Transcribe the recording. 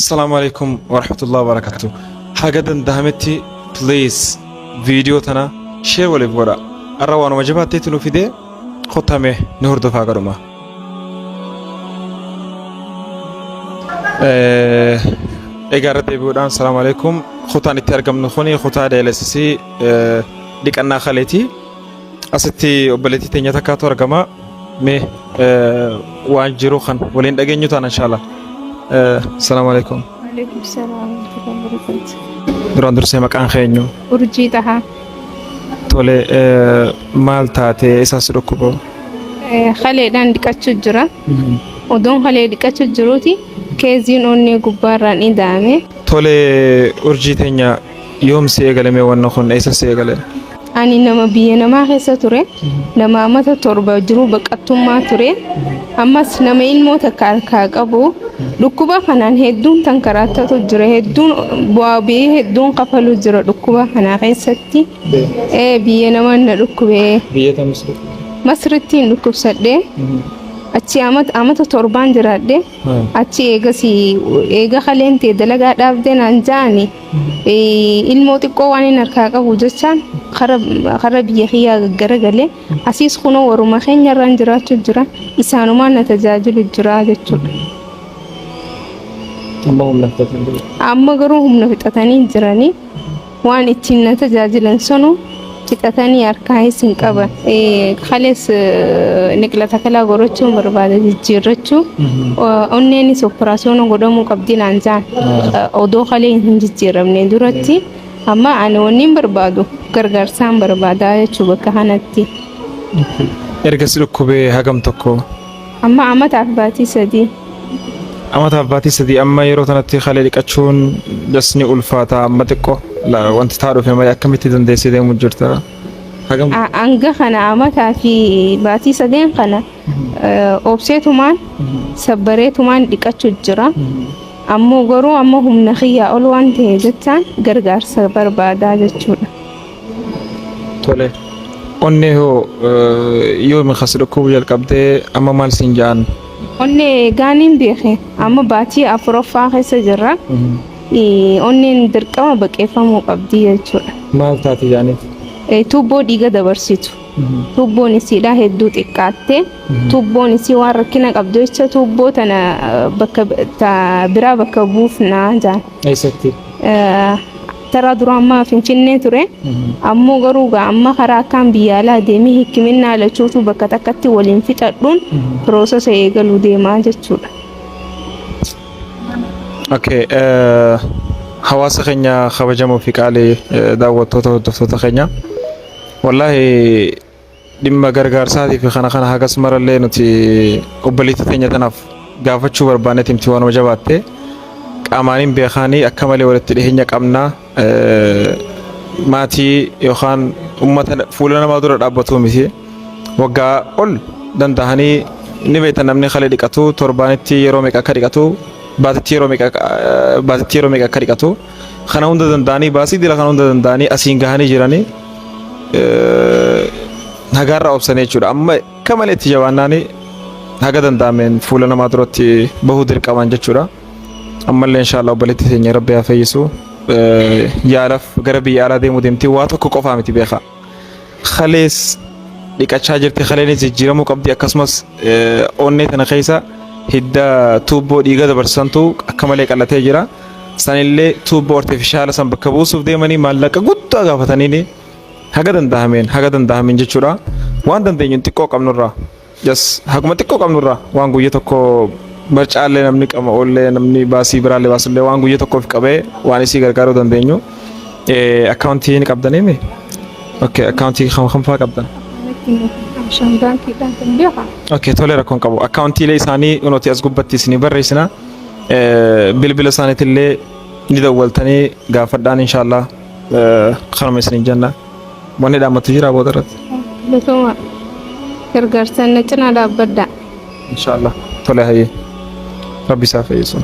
السلام عليكم ورحمة الله وبركاته. حاجة دهمتي بليز فيديو تنا شير ولا بورا الروان وجبات تيتلو في ده ختامه نهر دفاع قرما. إجارة بيقولان السلام عليكم. ختان الترجم نخوني ختان دلسسي ديك أنا خالتي أستي وبلتي تنيا تكاتو رقما مه وانجرو خان ولين دقينيو تانا إن شاء الله. السلام عليكم. وعليكم السلام ورحمة الله وبركاته. دران درسي مكان خينيو. أرجيتها. تولي مال تاتي إساس ركوبو. خلي دان دكتشو جرا. ودون خلي دكتشو جروتي كيزين أني كباران إدامي. تولي أرجيتنيا يوم سيغلمي ونخون إساس سيغلمي. أني نما بينا ما خيسة تري نما متى تربى جروبك أتوما تري أمس نما إلمو تكاركاك أبو لكوبا خنان هدون تنكراتا تجرى هدون بوابي هدون قفلو جرى لكوبا خنا خيستي بينا ما نلكوبه بيتا مصر مصرتين لكوب سدة أتي أمت تربان جرادة أتي إيجا خلين تدلعا دافدين أنجاني الموت كواني نركاكا وجسان خرب يخيا غرغله أسيس خنو ورما خين يران جرات جرا إسانو ما نتجاجل جرا جتول أما غروهم نفتتاني جراني وان اتين نتجاجلن سنو تتاني أركاي سنكابا خالص نقلة كلا غروتشو بربادة جيرتشو أنني سوبراسيونو غدامو قبدين أنجان أودو خالين هنجي جيرمني دورتي أما أنا ونين بربادو gargaarsaan barbaadaa jechuun bakka kanatti. Erga si dhukkubee hagam tokko? Amma amataaf baatii sadii. Amataaf baatii sadii amma yeroo kanatti haala dhiqachuun jasni ulfaataa amma xiqqoo wanti ta'a dhufe malee akkamitti dandeessee deemuu jirta? Hagam? Hanga kana amataa fi baatii sadeen kana obseetumaan sabbareetumaan dhiqachuu jira. Ammoo garuu amma humna xiyyaa ol waan ta'e jechaan gargaarsa barbaadaa jechuudha. Tole onnee hoo yoo mikhas dhukkubuu jalqabdee amma maal siin ja'an? Onnee gaaniin beekee amma baatii afuraffaa keessa jirra. Onneen dirqama baqeeffamuu qabdi jechuudha. Maal taati jaaniif? Tuubboo dhiiga dabarsitu. Tuubboon isiidhaa hedduu xiqqaattee tuubboon isii waan rakkina qabdu jecha tuubboo tana bakka biraa bakka buufnaa jaan. Eessatti? Tara duraan Finfinnee ture ammoo garuu amma karaa akkaan biyya alaa deemee hikiminnaa lachuutu bakka takkatti waliin fixadhuun piroosesa eegaluu deemaa jechuudha. Okay, hawaasa keenya kabajamoo fi qaalii daawwattoota hordoftoota keenya wallahi dhimma gargaarsaatii fi kana hagas marallee nuti obboleettii teenya tanaaf gaafachuu barbaanne timti waan jabaatte qaamaaniin beekanii akka malee walitti dhiheenya qabna maatii yookaan uummata fuula namaa dura dhaabbatu miti waggaa ol danda'anii ni beektan namni haala dhiqatu torbaanitti yeroo meeqa akka dhiqatu baatitti yeroo meeqa akka dhiqatu kana hunda danda'anii baasii dila kana hunda danda'anii asiin gahanii jiranii hagaarraa obsanii jechuudha amma akka malee itti jabaannaanii haga danda'ameen fuula namaa duratti bahuu dirqaman jechuudha. Ammallee inshallah obboleettii teenya rabbi haa fayyisu yaalaaf gara biyya alaa deemuu deemti waa tokko qofaa miti beeka khalees dhiqachaa jirti khaleenis jijjiiramuu qabdi akkasumas onnee tana keessa hidda tuubboo dhiiga dabarsantu akka malee qallatee jira sanillee tuubboo artifishaala san bakka buusuuf deemanii maallaqa guddaa gaafatanii haga danda'ameen jechuudha waan dandeenyu xiqqoo qabnurraa haguma xiqqoo qabnurraa waan guyyaa tokko barcaalee namni qama ollee namni baasii biraallee baasullee waan guyyaa tokkoof qabee waan isii gargaaruu dandeenyu akkaawuntii ni qabdanii okay akkaawuntii kam fa'aa qabdan? Okay tole rakkoon qabu akkaawuntiilee isaanii nuti as gubbatti isinii barreessina bilbila isaaniitillee ni dawwaltanii gaafadhaan inshallah kanuma isinii jenna wanni dhaammatu jira booda irratti. Bilisuma gargaarsa na cinaa dhaabbadha. Inshallah tole hayyee. ربي سافيسون